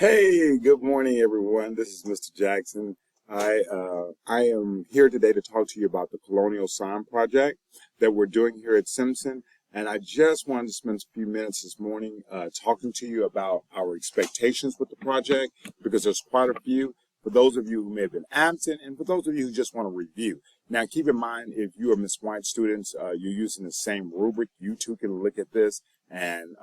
Hey, good morning, everyone. This is Mr. Jackson. I am here today to talk to you about the Colonial Sign project that we're doing here at Simpson. And I just wanted to spend a few minutes this morning talking to you about our expectations with the project, because there's quite a few for those of you who may have been absent and for those of you who just want to review. Now, keep in mind, if you are Miss White students, you're using the same rubric. You too can look at this and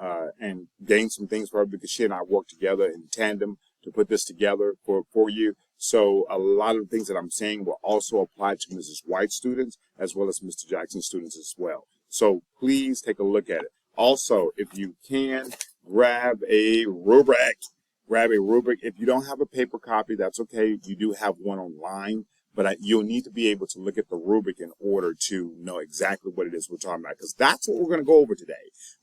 gain some things for her, because she and I work together in tandem to put this together for you. So a lot of the things that I'm saying will also apply to Mrs. White students as well as Mr. Jackson students as well. So please take a look at it. Also, if you can, grab a rubric. Grab a rubric. If you don't have a paper copy, that's okay. You do have one online. But you'll need to be able to look at the rubric in order to know exactly what it is we're talking about, because that's what we're going to go over today.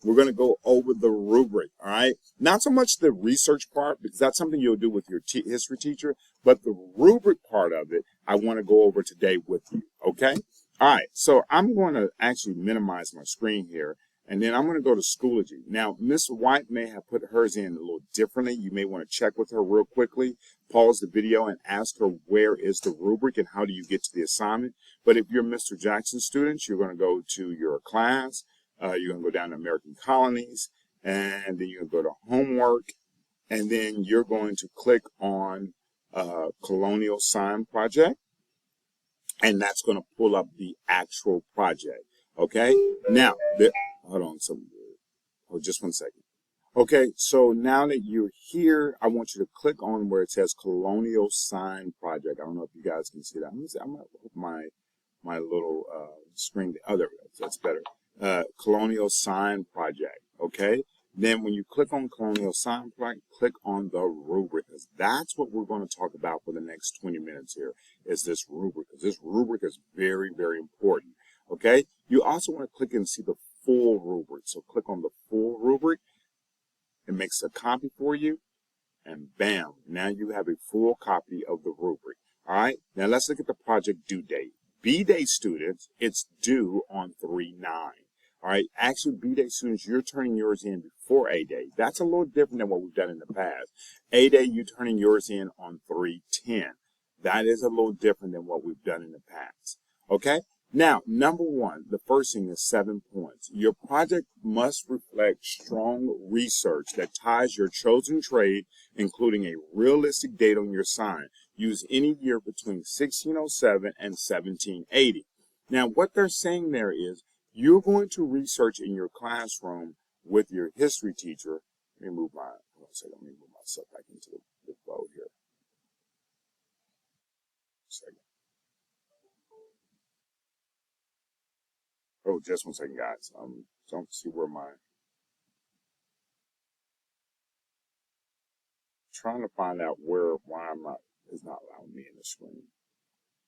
We're going to go over the rubric, all right? Not so much the research part, because that's something you'll do with your history teacher, but the rubric part of it, I want to go over today with you, okay? All right, so I'm going to actually minimize my screen here, and then I'm going to go to Schoology. Now, Miss White may have put hers in a little differently. You may want to check with her real quickly. Pause the video and ask her where is the rubric and how do you get to the assignment. But if you're Mr. Jackson students, you're going to go to your class. You're going to go down to American Colonies, and then you're going to go to homework, and then you're going to click on Colonial Sign Project, and that's going to pull up the actual project. Okay, now, hold on, just 1 second. Okay, so now that you're here, I want you to click on where it says Colonial Sign Project. I don't know if you guys can see that. I'm going to put my little screen. Oh, there we go. That's better. Colonial Sign Project. Okay, then when you click on Colonial Sign Project, click on the rubric, because that's what we're going to talk about for the next 20 minutes here, is this rubric, because this rubric is very, very important. Okay, you also want to click and see the full rubric. So click on the full rubric. It makes a copy for you, and bam, now you have a full copy of the rubric. All right, now let's look at the project due date. B-Day students, it's due on 3/9. All right, actually, B-Day students, you're turning yours in before A-Day. That's a little different than what we've done in the past. A-Day, you're turning yours in on 3/10. That is a little different than what we've done in the past. Okay? Now, number one, the first thing is 7 points. Your project must reflect strong research that ties your chosen trade, including a realistic date on your sign. Use any year between 1607 and 1780. Now, what they're saying there is you're going to research in your classroom with your history teacher. Let me move myself back into the flow here. Second. Oh, just 1 second, guys. Don't see where trying to find out why it's not allowing me in the screen.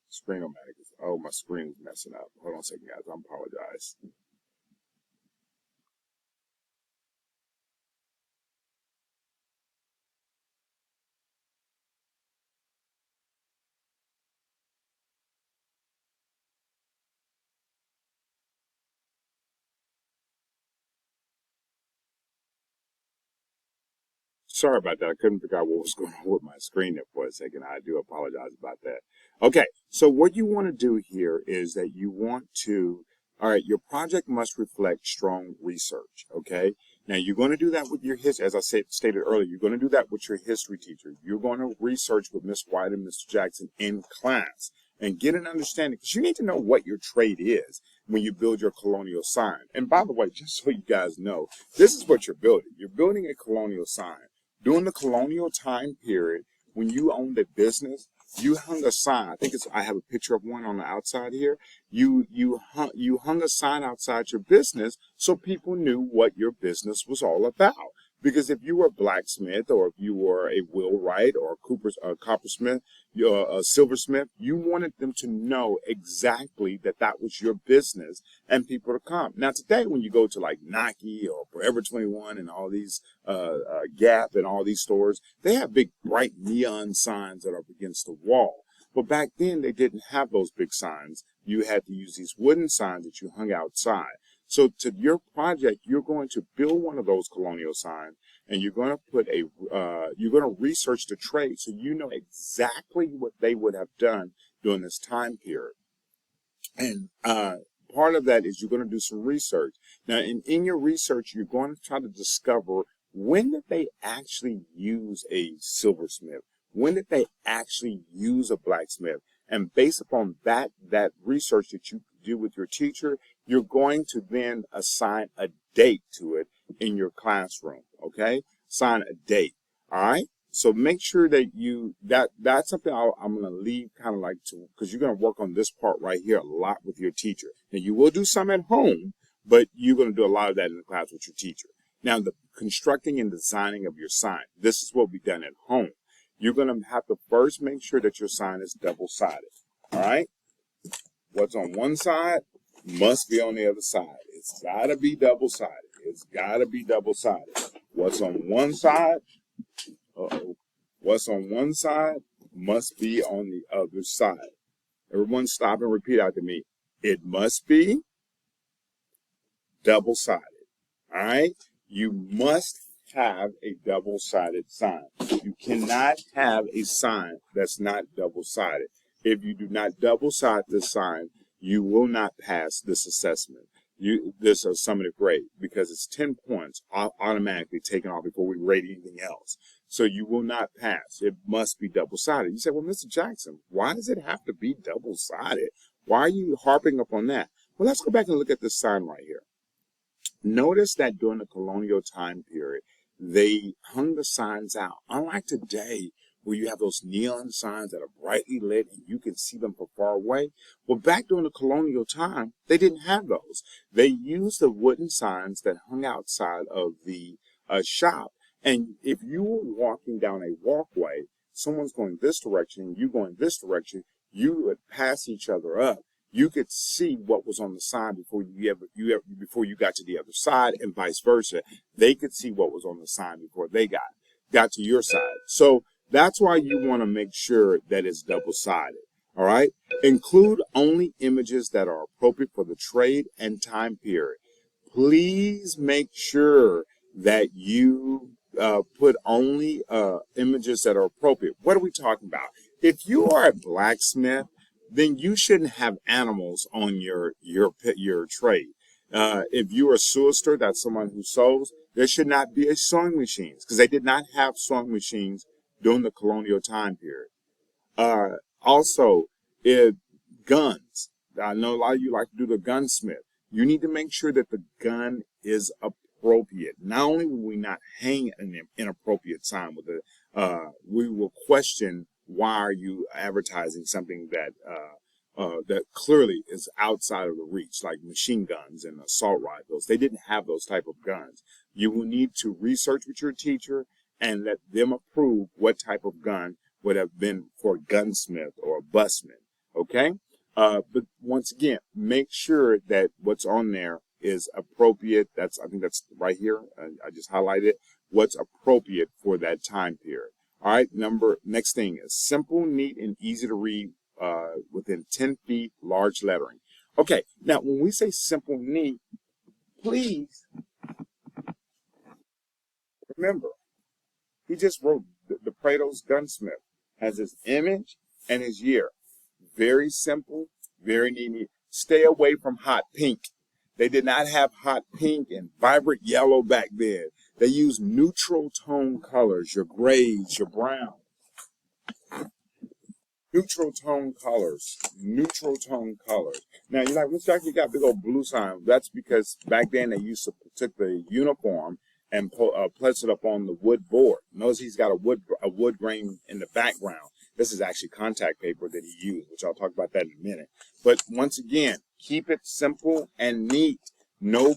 Screen-o-matic. Oh, my screen is messing up. Hold on a second, guys. I apologize. Sorry about that. I couldn't figure out what was going on with my screen there for a second. I do apologize about that. Okay, so what you want to do here is that you want to, all right, your project must reflect strong research, okay? Now, you're going to do that with your history, as I stated earlier, you're going to do that with your history teacher. You're going to research with Miss White and Mr. Jackson in class and get an understanding, because you need to know what your trade is when you build your colonial sign. And by the way, just so you guys know, this is what you're building. You're building a colonial sign. During the colonial time period, when you owned a business, you hung a sign. I have a picture of one on the outside here. You hung a sign outside your business so people knew what your business was all about. Because if you were a blacksmith, or if you were a wheelwright, or a coppersmith, a silversmith, you wanted them to know exactly that was your business and people to come. Now today, when you go to like Nike or Forever 21 and all these Gap and all these stores, they have big bright neon signs that are up against the wall. But back then, they didn't have those big signs. You had to use these wooden signs that you hung outside. So to your project, you're going to build one of those colonial signs, and you're going to put you're going to research the trade so you know exactly what they would have done during this time period. And part of that is you're going to do some research. Now, in your research, you're going to try to discover when did they actually use a silversmith? When did they actually use a blacksmith? And based upon that research that you do with your teacher, you're going to then assign a date to it in your classroom, okay? Assign a date, all right? So make sure that that's something I'm going to leave kind of like to, because you're going to work on this part right here a lot with your teacher. Now, you will do some at home, but you're going to do a lot of that in the class with your teacher. Now, the constructing and designing of your sign, this is what we've done at home. You're going to have to first make sure that your sign is double-sided, all right? What's on one side must be on the other side. It's got to be double-sided. It's got to be double-sided. What's on one side, what's on one side must be on the other side. Everyone stop and repeat after me. It must be double-sided, all right? You must have a double-sided sign. You cannot have a sign that's not double-sided. If you do not double-side this sign, you will not pass this assessment. This summative grade, because it's 10 points automatically taken off before we rate anything else. So you will not pass. It must be double-sided. You say, well, Mr. Jackson, why does it have to be double-sided? Why are you harping up on that? Well, let's go back and look at this sign right here. Notice that during the colonial time period, they hung the signs out. Unlike today, where you have those neon signs that are brightly lit and you can see them from far away. Well, back during the colonial time, they didn't have those. They used the wooden signs that hung outside of the shop. And if you were walking down a walkway, someone's going this direction and you going this direction, you would pass each other up. You could see what was on the sign before you got to the other side, and vice versa. They could see what was on the sign before they got to your side. So that's why you want to make sure that it's double-sided. All right. Include only images that are appropriate for the trade and time period. Please make sure that you put only images that are appropriate. What are we talking about? If you are a blacksmith, then you shouldn't have animals on your trade. If you are a sewster, that's someone who sews, there should not be a sewing machines, because they did not have sewing machines during the colonial time period. Also, guns. I know a lot of you like to do the gunsmith. You need to make sure that the gun is appropriate. Not only will we not hang an inappropriate sign with it, we will question, why are you advertising something that that clearly is outside of the reach, like machine guns and assault rifles? They didn't have those type of guns. You will need to research with your teacher and let them approve what type of gun would have been for a gunsmith or a busman, okay? But once again, make sure that what's on there is appropriate. I think that's right here. I just highlighted it. What's appropriate for that time period. All right, next thing is simple, neat, and easy to read within 10 feet, large lettering. Okay, now when we say simple, neat, please remember, he just wrote the Plato's Gunsmith, has his image and his year. Very simple, very neat. Stay away from hot pink. They did not have hot pink and vibrant yellow back then. They used neutral tone colors, your grays, your brown. Neutral tone colors. Now, you're like, Mr. Jackson, you got big old blue sign. That's because back then they used to take the uniform and place it up on the wood board. Notice he's got a wood grain in the background. This is actually contact paper that he used, which I'll talk about that in a minute. But once again, keep it simple and neat. No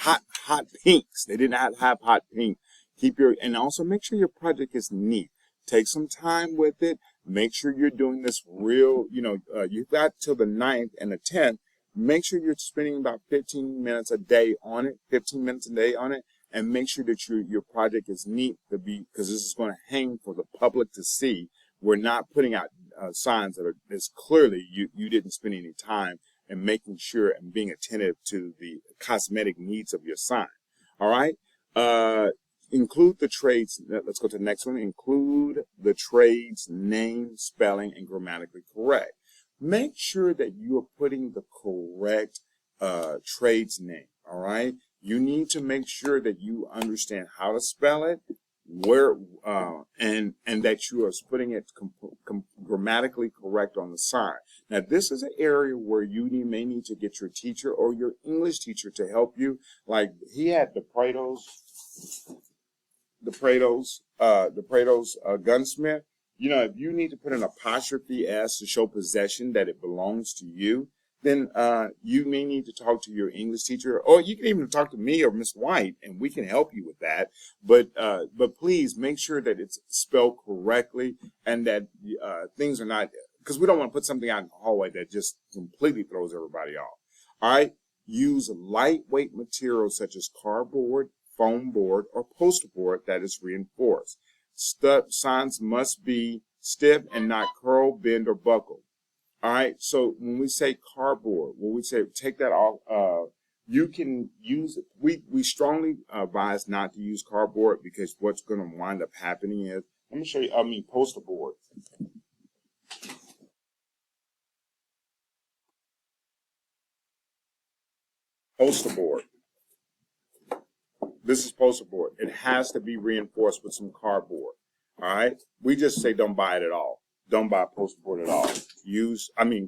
hot pinks. They did not have hot pink. And also make sure your project is neat. Take some time with it. Make sure you're doing this real, you've got till the 9th and the 10th. Make sure you're spending about 15 minutes a day on it, and make sure that your project is neat because this is going to hang for the public to see. We're not putting out signs that are as clearly you didn't spend any time in making sure and being attentive to the cosmetic needs of your sign. All right. include the trades. Let's go to the next one. Include the trades name, spelling, and grammatically correct. Make sure that you are putting the correct trades name. All right. You need to make sure that you understand how to spell it, where, and that you are putting it grammatically correct on the side. Now, this is an area where you may need to get your teacher or your English teacher to help you. Like he had the Prados Gunsmith. You know, if you need to put an apostrophe S to show possession that it belongs to you, then you may need to talk to your English teacher, or you can even talk to me or Miss White, and we can help you with that. But please make sure that it's spelled correctly and that things are not, because we don't want to put something out in the hallway that just completely throws everybody off. All right, use lightweight materials such as cardboard, foam board, or poster board that is reinforced. Signs must be stiff and not curl, bend, or buckle. All right, so when we say cardboard, when we say take that off, you can use it. We strongly advise not to use cardboard because what's going to wind up happening is, let me show you, poster board. Poster board. This is poster board. It has to be reinforced with some cardboard. All right, we just say don't buy it at all. Don't buy poster board at all.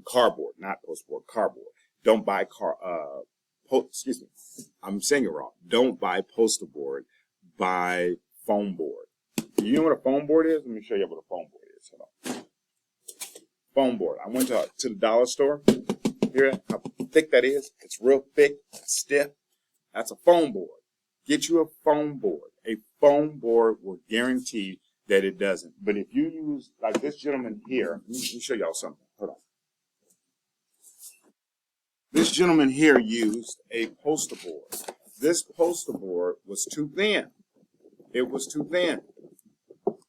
Cardboard, not poster board, cardboard. Don't buy excuse me, I'm saying it wrong. Don't buy poster board, buy foam board. You know what a foam board is? Let me show you what a foam board is. Hold on. Foam board. I went to the dollar store. Hear how thick that is? It's real thick, stiff. That's a foam board. Get you a foam board. A foam board will guarantee that it doesn't. But if you use, like this gentleman here, let me show y'all something. Hold on. This gentleman here used a poster board. This poster board was too thin. It was too thin,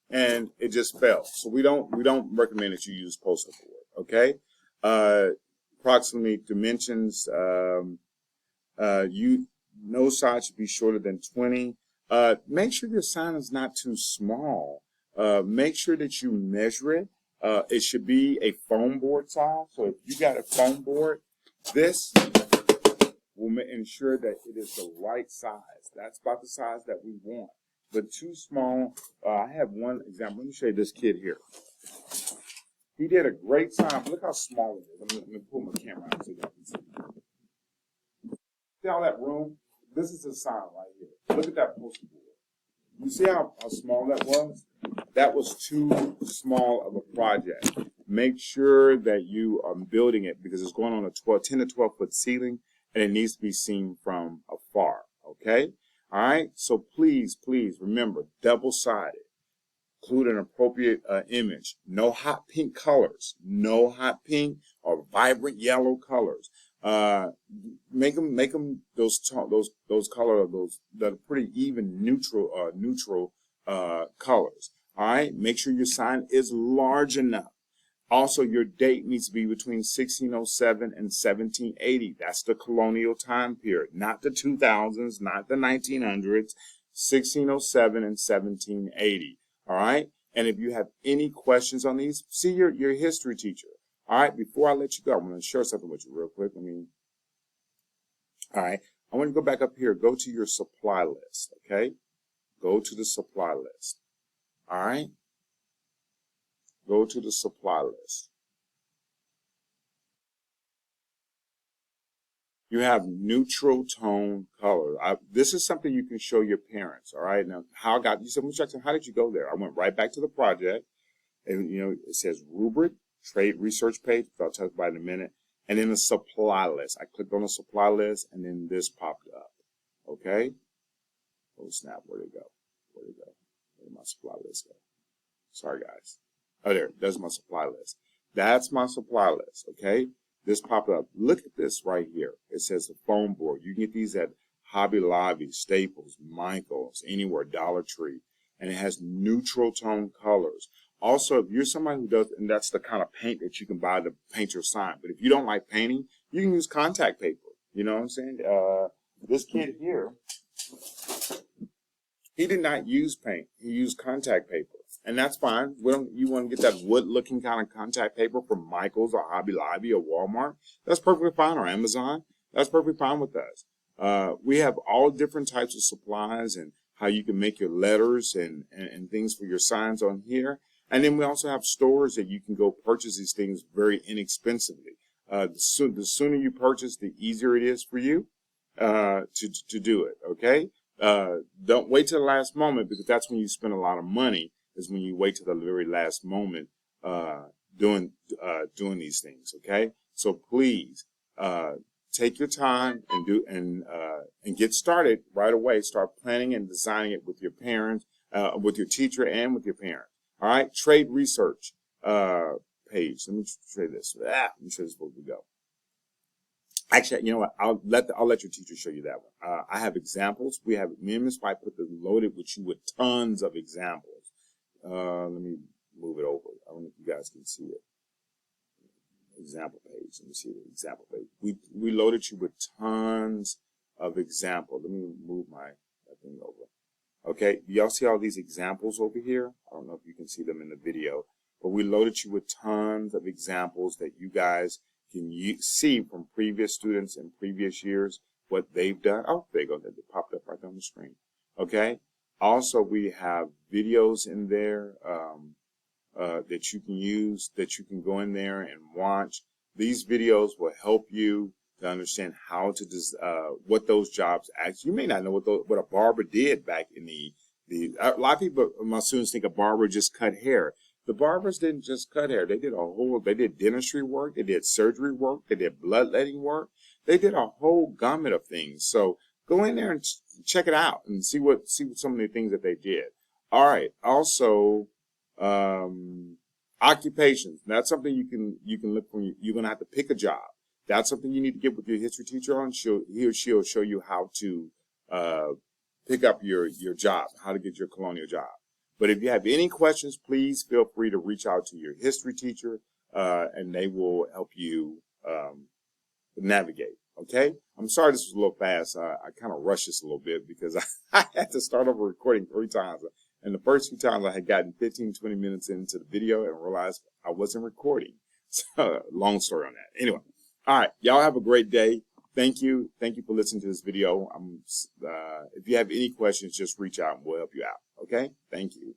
and it just fell. So we don't recommend that you use poster board. Okay. Approximately dimensions. No side should be shorter than 20. Make sure your sign is not too small. Make sure that you measure it. It should be a foam board size. So if you got a foam board, this will ensure that it is the right size. That's about the size that we want. But too small, I have one example. Let me show you this kid here. He did a great sign. Look how small it is. Let me pull my camera out so you can see. See all that room? This is a sign right here. Look at that poster board. You see how small that was? That was too small of a project. Make sure that you are building it because it's going on a 10 to 12 foot ceiling and it needs to be seen from afar. Okay? All right? So please remember, double-sided. Include an appropriate image. No hot pink colors. No hot pink or vibrant yellow colors. Make them those colors that are pretty even neutral colors. All right. Make sure your sign is large enough. Also, your date needs to be between 1607 and 1780. That's the colonial time period, not the 2000s, not the 1900s. 1607 and 1780. All right. And if you have any questions on these, see your history teacher. All right. Before I let you go, I'm going to share something with you real quick. All right. I want to go back up here. Go to your supply list. Okay. Go to the supply list. All right. Go to the supply list. You have neutral tone color. This is something you can show your parents. All right. Now, you said, Mr. Jackson, how did you go there? I went right back to the project, and it says Rubric trade research page. I'll talk about it in a minute. And then the supply list. I clicked on the supply list, and then this popped up. Okay. Oh snap! Where'd it go? Where did my supply list go? Sorry, guys. Oh, there. There's my supply list. That's my supply list. Okay. This popped up. Look at this right here. It says the foam board. You can get these at Hobby Lobby, Staples, Michaels, anywhere, Dollar Tree. And it has neutral tone colors. Also, if you're somebody who does, and that's the kind of paint that you can buy to paint your sign. But if you don't like painting, you can use contact paper. You know what I'm saying? This kid here, He did not use paint. He used contact paper. And that's fine. You want to get that wood-looking kind of contact paper from Michael's or Hobby Lobby or Walmart. That's perfectly fine, or Amazon. That's perfectly fine with us. We have all different types of supplies and how you can make your letters and things for your signs on here. And then we also have stores that you can go purchase these things very inexpensively. The sooner you purchase, the easier it is for you to do it, okay? Don't wait till the last moment, because that's when you spend a lot of money, is when you wait till the very last moment doing these things, okay? So please take your time and get started right away. Start planning and designing it with your parents, with your teacher, and with your parents. All right, trade research page. Let me show you this. Let me show you this where we go. Actually, you know what? I'll let your teacher show you that one. I have examples. Me and Miss White put this loaded with you with tons of examples. Let me move it over. I don't know if you guys can see it. Example page. Let me see the example page. We loaded you with tons of examples. Let me move that thing over. Okay, y'all see all these examples over here? I don't know if you can see them in the video, but we loaded you with tons of examples that you guys can see from previous students in previous years, what they've done. Oh, there you go. They popped up right on the screen. Okay. Also, we have videos in there that you can use, that you can go in there and watch. These videos will help you to understand how to what those jobs actually. You may not know what a barber did back in a lot of people, my students think a barber just cut hair. The barbers didn't just cut hair. They did dentistry work. They did surgery work. They did bloodletting work. They did a whole gamut of things. So go in there and check it out and see some of the things that they did. All right. Also, occupations. That's something you can look for. You're going to have to pick a job. That's something you need to get with your history teacher on. He or she'll show you how to pick up your job, how to get your Colonial job. But if you have any questions, please feel free to reach out to your history teacher, and they will help you navigate. Okay? I'm sorry this was a little fast. I kind of rushed this a little bit because I had to start over recording 3 times. And the first 2 times I had gotten 15, 20 minutes into the video and realized I wasn't recording. So, long story on that. Anyway. All right. Y'all have a great day. Thank you. Thank you for listening to this video. If you have any questions, just reach out and we'll help you out. Okay? Thank you.